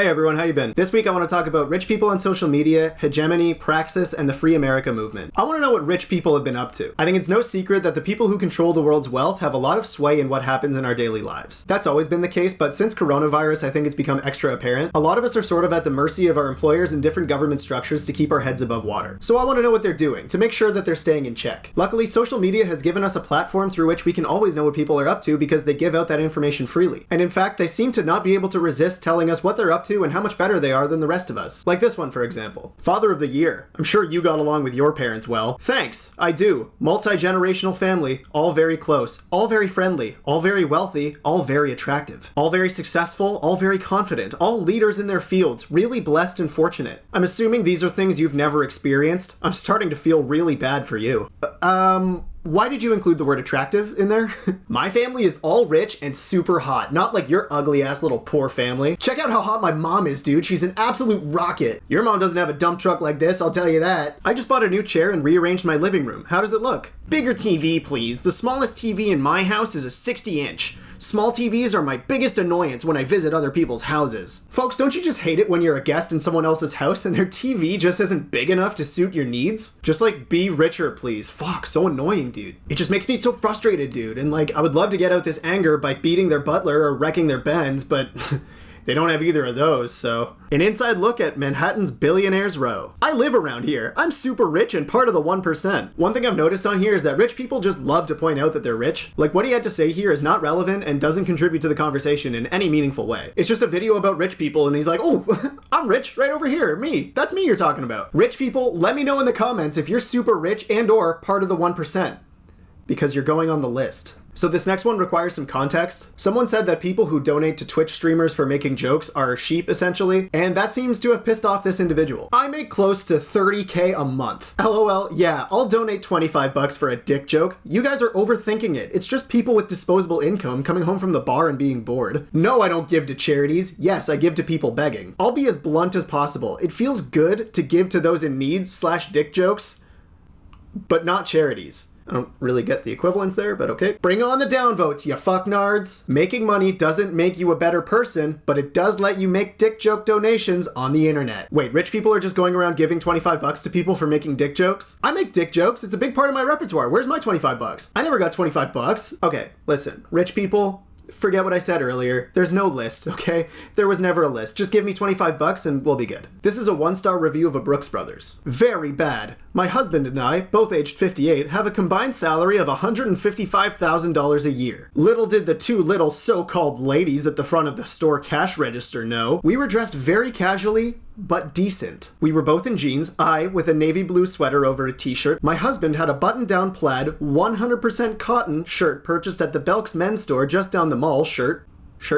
Hey everyone, how you been? This week I want to talk about rich people on social media, Hegemony, Praxis, and the Free America movement. I want to know what rich people have been up to. I think it's no secret that the people who control the world's wealth have a lot of sway in what happens in our daily lives. That's always been the case, but since coronavirus, I think it's become extra apparent. A lot of us are sort of at the mercy of our employers and different government structures to keep our heads above water. So I want to know what they're doing, to make sure that they're staying in check. Luckily, social media has given us a platform through which we can always know what people are up to because they give out that information freely. And in fact, they seem to not be able to resist telling us what they're up to and how much better they are than the rest of us. Like this one, for example. Father of the year. I'm sure you got along with your parents well. Thanks, I do. Multi-generational family, all very close, all very friendly, all very wealthy, all very attractive, all very successful, all very confident, all leaders in their fields, really blessed and fortunate. I'm assuming these are things you've never experienced. I'm starting to feel really bad for you. Why did you include the word attractive in there? My family is all rich and super hot, not like your ugly ass little poor family. Check out how hot my mom is, dude. She's an absolute rocket. Your mom doesn't have a dump truck like this, I'll tell you that. I just bought a new chair and rearranged my living room. How does it look? Bigger TV, please. The smallest TV in my house is a 60-inch. Small TVs are my biggest annoyance when I visit other people's houses. Folks, don't you just hate it when you're a guest in someone else's house and their TV just isn't big enough to suit your needs? Just like, be richer, please. Fuck, so annoying, dude. It just makes me so frustrated, dude. And like, I would love to get out this anger by beating their butler or wrecking their Benz, but they don't have either of those, so. An inside look at Manhattan's Billionaires Row. I live around here. I'm super rich and part of the 1%. One thing I've noticed on here is that rich people just love to point out that they're rich. Like, what he had to say here is not relevant and doesn't contribute to the conversation in any meaningful way. It's just a video about rich people and he's like, oh, I'm rich right over here. Me. That's me you're talking about. Rich people, let me know in the comments if you're super rich and or part of the 1%. Because you're going on the list. So this next one requires some context. Someone said that people who donate to Twitch streamers for making jokes are sheep, essentially, and that seems to have pissed off this individual. I make close to 30K a month. LOL, yeah, I'll donate 25 bucks for a dick joke. You guys are overthinking it. It's just people with disposable income coming home from the bar and being bored. No, I don't give to charities. Yes, I give to people begging. I'll be as blunt as possible. It feels good to give to those in need / dick jokes, but not charities. I don't really get the equivalence there, but okay. Bring on the downvotes, you fucknards. Making money doesn't make you a better person, but it does let you make dick joke donations on the internet. Wait, rich people are just going around giving 25 bucks to people for making dick jokes? I make dick jokes. It's a big part of my repertoire. Where's my 25 bucks? I never got 25 bucks. Okay, listen, rich people, forget what I said earlier. There's no list, okay? There was never a list. Just give me 25 bucks and we'll be good. This is a 1-star review of a Brooks Brothers. Very bad. My husband and I, both aged 58, have a combined salary of $155,000 a year. Little did the two little so-called ladies at the front of the store cash register know, we were dressed very casually, but decent. We were both in jeans, I with a navy blue sweater over a t-shirt. My husband had a button-down plaid, 100% cotton shirt purchased at the Belk's men's store just down the mall, shirt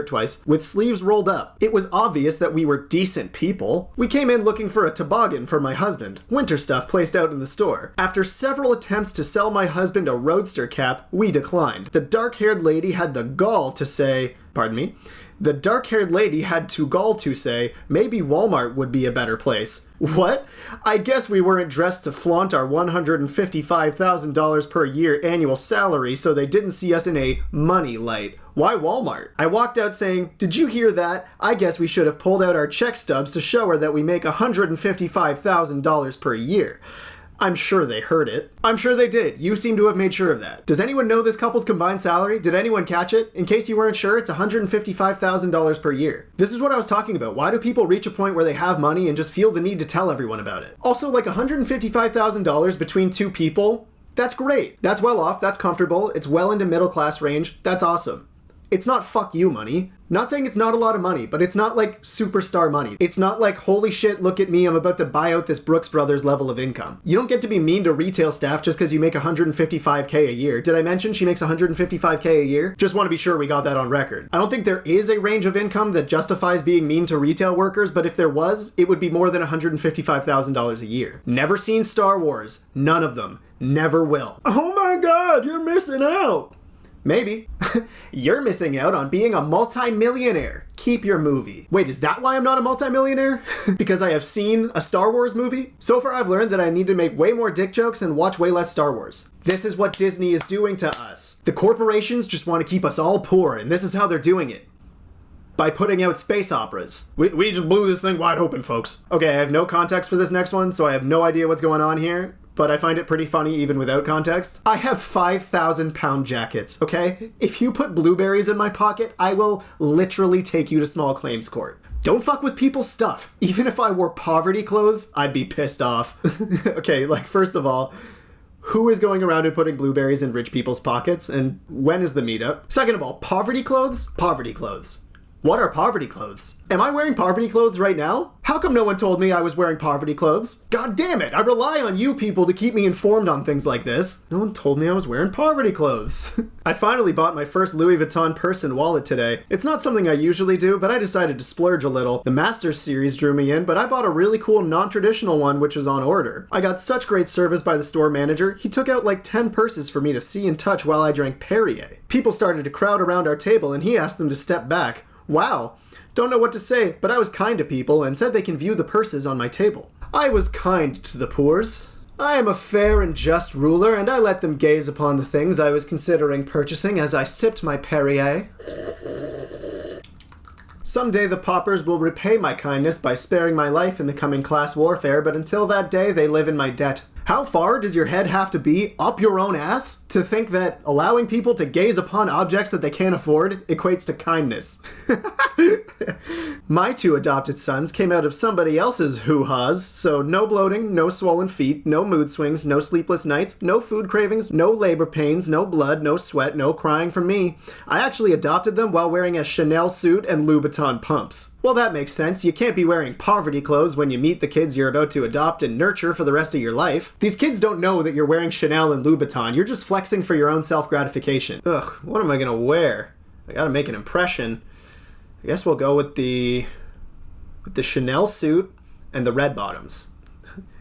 twice, with sleeves rolled up. It was obvious that we were decent people. We came in looking for a toboggan for my husband, winter stuff placed out in the store. After several attempts to sell my husband a roadster cap, we declined. The dark-haired lady had the gall to say, the dark-haired lady had to gall to say, maybe Walmart would be a better place. What? I guess we weren't dressed to flaunt our $155,000 per year annual salary, so they didn't see us in a money light. Why Walmart? I walked out saying, did you hear that? I guess we should have pulled out our check stubs to show her that we make $155,000 per year. I'm sure they heard it. I'm sure they did. You seem to have made sure of that. Does anyone know this couple's combined salary? Did anyone catch it? In case you weren't sure, it's $155,000 per year. This is what I was talking about. Why do people reach a point where they have money and just feel the need to tell everyone about it? Also, like $155,000 between two people, that's great. That's well off, that's comfortable, it's well into middle class range, that's awesome. It's not fuck you money. Not saying it's not a lot of money, but it's not like superstar money. It's not like, holy shit, look at me, I'm about to buy out this Brooks Brothers level of income. You don't get to be mean to retail staff just because you make $155K a year. Did I mention she makes $155K a year? Just want to be sure we got that on record. I don't think there is a range of income that justifies being mean to retail workers, but if there was, it would be more than $155,000 a year. Never seen Star Wars. None of them. Never will. Oh my God, you're missing out. Maybe. You're missing out on being a multi-millionaire. Keep your movie. Wait, is that why I'm not a multi-millionaire? Because I have seen a Star Wars movie? So far I've learned that I need to make way more dick jokes and watch way less Star Wars. This is what Disney is doing to us. The corporations just want to keep us all poor, and this is how they're doing it. by putting out space operas. We just blew this thing wide open, folks. Okay, I have no context for this next one, so I have no idea what's going on here, but I find it pretty funny even without context. I have 5,000 pound jackets, okay? If you put blueberries in my pocket, I will literally take you to small claims court. Don't fuck with people's stuff. Even if I wore poverty clothes, I'd be pissed off. Okay, like, first of all, who is going around and putting blueberries in rich people's pockets, and when is the meetup? Second of all, poverty clothes? Poverty clothes. What are poverty clothes? Am I wearing poverty clothes right now? How come no one told me I was wearing poverty clothes? God damn it, I rely on you people to keep me informed on things like this. No one told me I was wearing poverty clothes. I finally bought my first Louis Vuitton purse and wallet today. It's not something I usually do, but I decided to splurge a little. The Masters series drew me in, but I bought a really cool non-traditional one which was on order. I got such great service by the store manager, he took out like 10 purses for me to see and touch while I drank Perrier. People started to crowd around our table and he asked them to step back. Wow. Don't know what to say, but I was kind to people and said they can view the purses on my table. I was kind to the poors. I am a fair and just ruler, and I let them gaze upon the things I was considering purchasing as I sipped my Perrier. Someday the paupers will repay my kindness by sparing my life in the coming class warfare, but until that day they live in my debt. How far does your head have to be up your own ass to think that allowing people to gaze upon objects that they can't afford equates to kindness? My 2 adopted sons came out of somebody else's hoo-haws, so no bloating, no swollen feet, no mood swings, no sleepless nights, no food cravings, no labor pains, no blood, no sweat, no crying from me. I actually adopted them while wearing a Chanel suit and Louboutin pumps. Well, that makes sense. You can't be wearing poverty clothes when you meet the kids you're about to adopt and nurture for the rest of your life. These kids don't know that you're wearing Chanel and Louboutin. You're just flexing for your own self-gratification. Ugh, what am I gonna wear? I gotta make an impression. I guess we'll go with the Chanel suit and the red bottoms.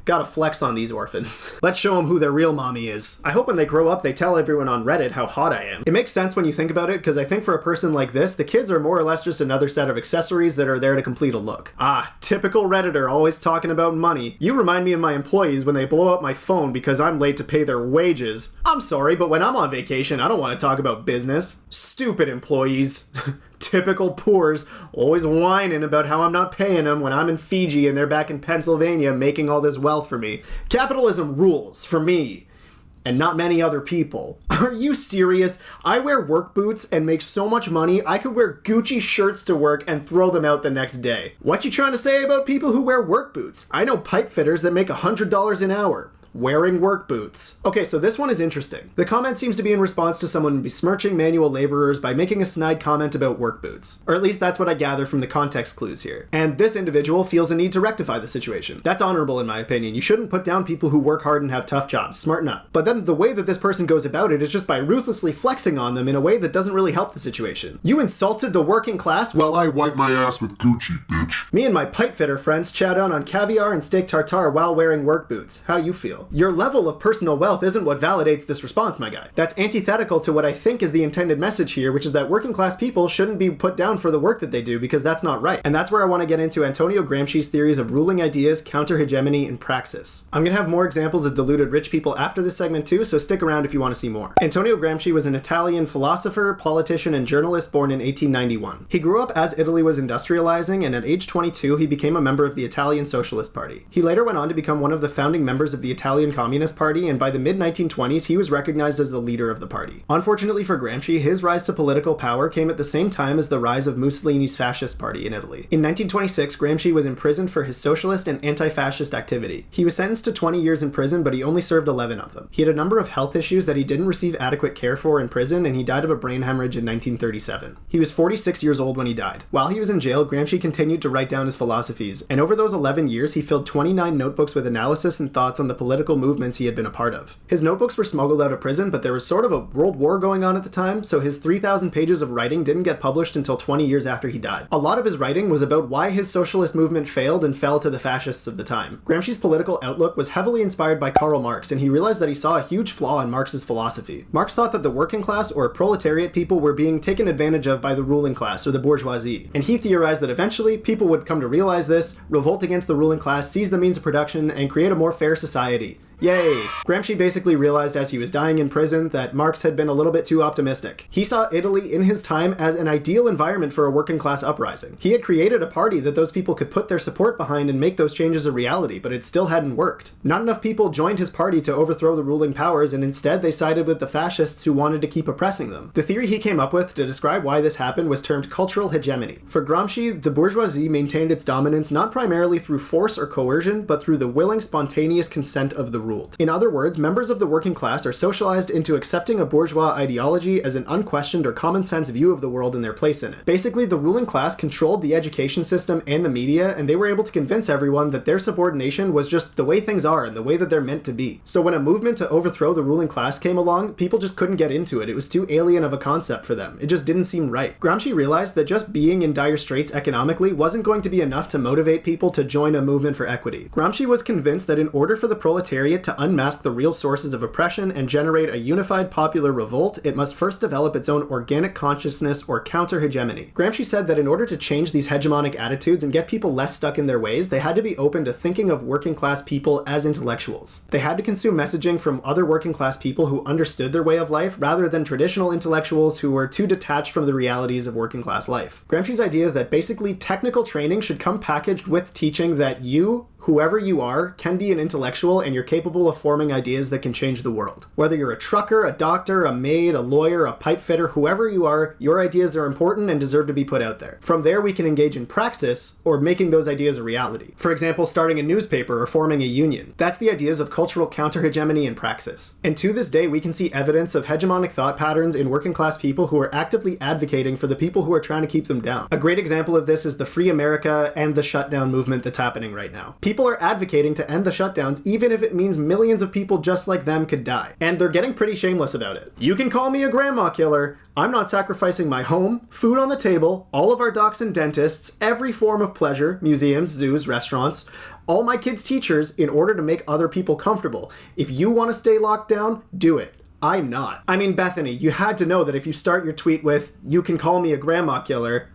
Gotta flex on these orphans. Let's show them who their real mommy is. I hope when they grow up they tell everyone on Reddit how hot I am. It makes sense when you think about it, because I think for a person like this, the kids are more or less just another set of accessories that are there to complete a look. Ah, typical Redditor always talking about money. You remind me of my employees when they blow up my phone because I'm late to pay their wages. I'm sorry, but when I'm on vacation, I don't want to talk about business. Stupid employees. Typical poors, always whining about how I'm not paying them when I'm in Fiji and they're back in Pennsylvania making all this wealth for me. Capitalism rules for me, and not many other people. Are you serious? I wear work boots and make so much money I could wear Gucci shirts to work and throw them out the next day. What you trying to say about people who wear work boots? I know pipe fitters that make $100 an hour. Wearing work boots. Okay, so this one is interesting. The comment seems to be in response to someone besmirching manual laborers by making a snide comment about work boots. Or at least that's what I gather from the context clues here. And this individual feels a need to rectify the situation. That's honorable in my opinion. You shouldn't put down people who work hard and have tough jobs. Smarten up. But then the way that this person goes about it is just by ruthlessly flexing on them in a way that doesn't really help the situation. You insulted the working class? Well, I wipe my ass with Gucci, bitch. Me and my pipe fitter friends chow down on caviar and steak tartare while wearing work boots. How do you feel? Your level of personal wealth isn't what validates this response, my guy. That's antithetical to what I think is the intended message here, which is that working class people shouldn't be put down for the work that they do because that's not right. And that's where I want to get into Antonio Gramsci's theories of ruling ideas, counter-hegemony, and praxis. I'm going to have more examples of deluded rich people after this segment too, so stick around if you want to see more. Antonio Gramsci was an Italian philosopher, politician, and journalist born in 1891. He grew up as Italy was industrializing, and at age 22 he became a member of the Italian Socialist Party. He later went on to become one of the founding members of the Italian Communist Party, and by the mid-1920s he was recognized as the leader of the party. Unfortunately for Gramsci, his rise to political power came at the same time as the rise of Mussolini's fascist party in Italy. In 1926, Gramsci was imprisoned for his socialist and anti-fascist activity. He was sentenced to 20 years in prison, but he only served 11 of them. He had a number of health issues that he didn't receive adequate care for in prison, and he died of a brain hemorrhage in 1937. He was 46 years old when he died. While he was in jail, Gramsci continued to write down his philosophies, and over those 11 years he filled 29 notebooks with analysis and thoughts on the political movements he had been a part of. His notebooks were smuggled out of prison, but there was sort of a world war going on at the time, so his 3,000 pages of writing didn't get published until 20 years after he died. A lot of his writing was about why his socialist movement failed and fell to the fascists of the time. Gramsci's political outlook was heavily inspired by Karl Marx, and he realized that he saw a huge flaw in Marx's philosophy. Marx thought that the working class or proletariat people were being taken advantage of by the ruling class or the bourgeoisie, and he theorized that eventually people would come to realize this, revolt against the ruling class, seize the means of production, and create a more fair society. Yay! Gramsci basically realized as he was dying in prison that Marx had been a little bit too optimistic. He saw Italy in his time as an ideal environment for a working class uprising. He had created a party that those people could put their support behind and make those changes a reality, but it still hadn't worked. Not enough people joined his party to overthrow the ruling powers, and instead they sided with the fascists who wanted to keep oppressing them. The theory he came up with to describe why this happened was termed cultural hegemony. For Gramsci, the bourgeoisie maintained its dominance not primarily through force or coercion, but through the willing, spontaneous consent of the ruled. In other words, members of the working class are socialized into accepting a bourgeois ideology as an unquestioned or common sense view of the world and their place in it. Basically, the ruling class controlled the education system and the media, and they were able to convince everyone that their subordination was just the way things are and the way that they're meant to be. So when a movement to overthrow the ruling class came along, people just couldn't get into it. It was too alien of a concept for them. It just didn't seem right. Gramsci realized that just being in dire straits economically wasn't going to be enough to motivate people to join a movement for equity. Gramsci was convinced that in order for the proletariat to unmask the real sources of oppression and generate a unified popular revolt, it must first develop its own organic consciousness or counter-hegemony. Gramsci said that in order to change these hegemonic attitudes and get people less stuck in their ways, they had to be open to thinking of working class people as intellectuals. They had to consume messaging from other working class people who understood their way of life rather than traditional intellectuals who were too detached from the realities of working class life. Gramsci's idea is that basically technical training should come packaged with teaching that you, whoever you are, can be an intellectual and you're capable of forming ideas that can change the world. Whether you're a trucker, a doctor, a maid, a lawyer, a pipe fitter, whoever you are, your ideas are important and deserve to be put out there. From there, we can engage in praxis or making those ideas a reality. For example, starting a newspaper or forming a union. That's the ideas of cultural counter-hegemony and praxis. And to this day, we can see evidence of hegemonic thought patterns in working class people who are actively advocating for the people who are trying to keep them down. A great example of this is the Free America and the shutdown movement that's happening right now. People are advocating to end the shutdowns even if it means millions of people just like them could die. And they're getting pretty shameless about it. You can call me a grandma killer. I'm not sacrificing my home, food on the table, all of our docs and dentists, every form of pleasure, museums, zoos, restaurants, all my kids' teachers in order to make other people comfortable. If you want to stay locked down, do it. I'm not. I mean, Bethany, you had to know that if you start your tweet with, "You can call me a grandma killer,"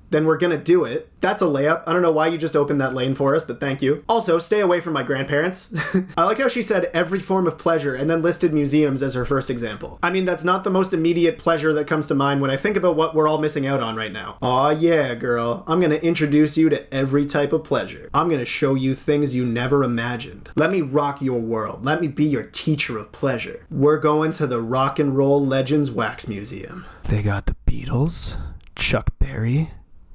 then we're gonna do it. That's a layup. I don't know why you just opened that lane for us, but thank you. Also, stay away from my grandparents. I like how she said every form of pleasure and then listed museums as her first example. I mean, that's not the most immediate pleasure that comes to mind when I think about what we're all missing out on right now. Aw yeah, girl. I'm gonna introduce you to every type of pleasure. I'm gonna show you things you never imagined. Let me rock your world. Let me be your teacher of pleasure. We're going to the Rock and Roll Legends Wax Museum. They got the Beatles, Chuck Berry,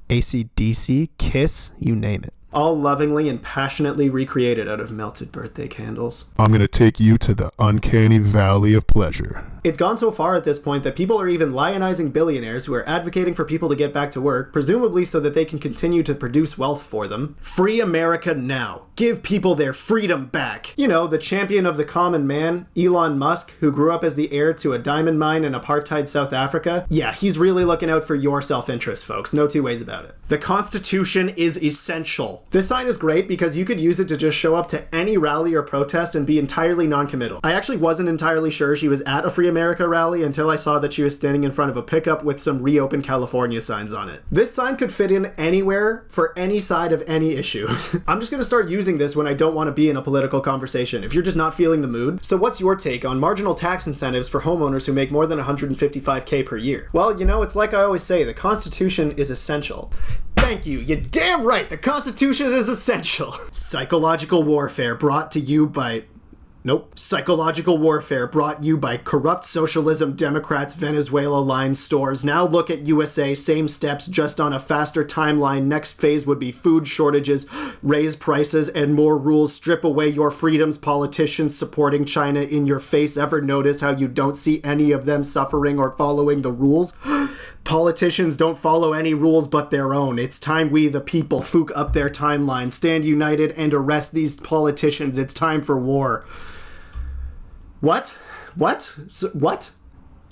AC/DC, Kiss, you name it. All lovingly and passionately recreated out of melted birthday candles. I'm gonna take you to the uncanny valley of pleasure. It's gone so far at this point that people are even lionizing billionaires who are advocating for people to get back to work, presumably so that they can continue to produce wealth for them. Free America now. Give people their freedom back. You know, the champion of the common man, Elon Musk, who grew up as the heir to a diamond mine in apartheid South Africa. Yeah, he's really looking out for your self-interest, folks. No two ways about it. The Constitution is essential. This sign is great because you could use it to just show up to any rally or protest and be entirely non-committal. I actually wasn't entirely sure she was at a Free America rally until I saw that she was standing in front of a pickup with some Reopen California signs on it. This sign could fit in anywhere for any side of any issue. I'm just gonna start using this when I don't want to be in a political conversation, if you're just not feeling the mood. So what's your take on marginal tax incentives for homeowners who make more than $155K per year? Well, you know, it's like I always say, the Constitution is essential. Thank you. You're damn right. The Constitution is essential. Psychological warfare brought to you by... Nope. Psychological warfare brought you by corrupt socialism, Democrats, Venezuela line stores. Now look at USA, same steps, just on a faster timeline. Next phase would be food shortages, raise prices, and more rules. Strip away your freedoms, politicians supporting China in your face. Ever notice how you don't see any of them suffering or following the rules? Politicians don't follow any rules but their own. It's time we, the people, fook up their timeline, stand united, and arrest these politicians. It's time for war. What? What? What?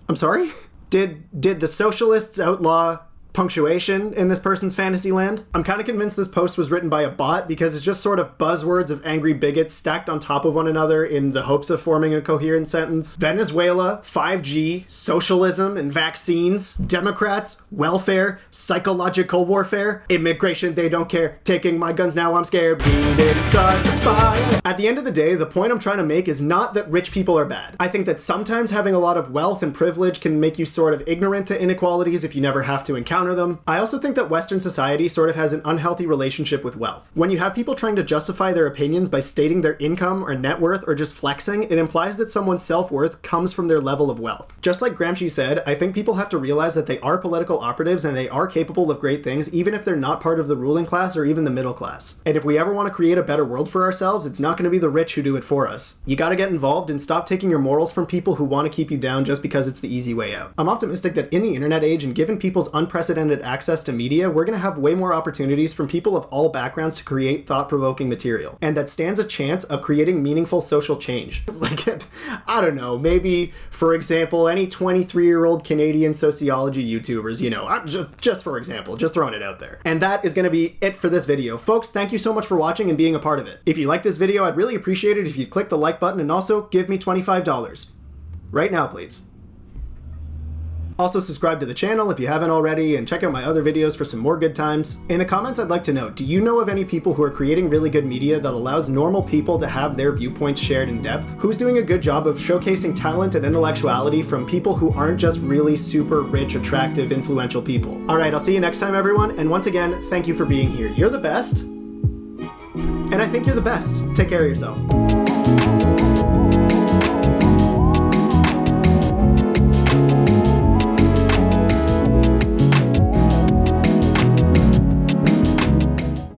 I'm sorry? Did the socialists outlaw punctuation in this person's fantasy land. I'm kind of convinced this post was written by a bot because it's just sort of buzzwords of angry bigots stacked on top of one another in the hopes of forming a coherent sentence. Venezuela, 5G, socialism and vaccines, Democrats, welfare, psychological warfare, immigration, they don't care, taking my guns now I'm scared, we didn't start the fire. At the end of the day, the point I'm trying to make is not that rich people are bad. I think that sometimes having a lot of wealth and privilege can make you sort of ignorant to inequalities if you never have to encounter them. I also think that Western society sort of has an unhealthy relationship with wealth. When you have people trying to justify their opinions by stating their income or net worth or just flexing, it implies that someone's self-worth comes from their level of wealth. Just like Gramsci said, I think people have to realize that they are political operatives and they are capable of great things even if they're not part of the ruling class or even the middle class. And if we ever want to create a better world for ourselves, it's not going to be the rich who do it for us. You gotta get involved and stop taking your morals from people who want to keep you down just because it's the easy way out. I'm optimistic that in the internet age and given people's unprecedented access to media, we're gonna have way more opportunities from people of all backgrounds to create thought-provoking material. And that stands a chance of creating meaningful social change. Like, I don't know, maybe, for example, any 23-year-old Canadian sociology YouTubers, you know, just for example, just throwing it out there. And that is gonna be it for this video. Folks, thank you so much for watching and being a part of it. If you like this video, I'd really appreciate it if you'd click the like button and also give me $25. Right now, please. Also subscribe to the channel if you haven't already, and check out my other videos for some more good times. In the comments, I'd like to know, do you know of any people who are creating really good media that allows normal people to have their viewpoints shared in depth? Who's doing a good job of showcasing talent and intellectuality from people who aren't just really super rich, attractive, influential people? Alright, I'll see you next time, everyone, and once again, thank you for being here. You're the best, and I think you're the best. Take care of yourself.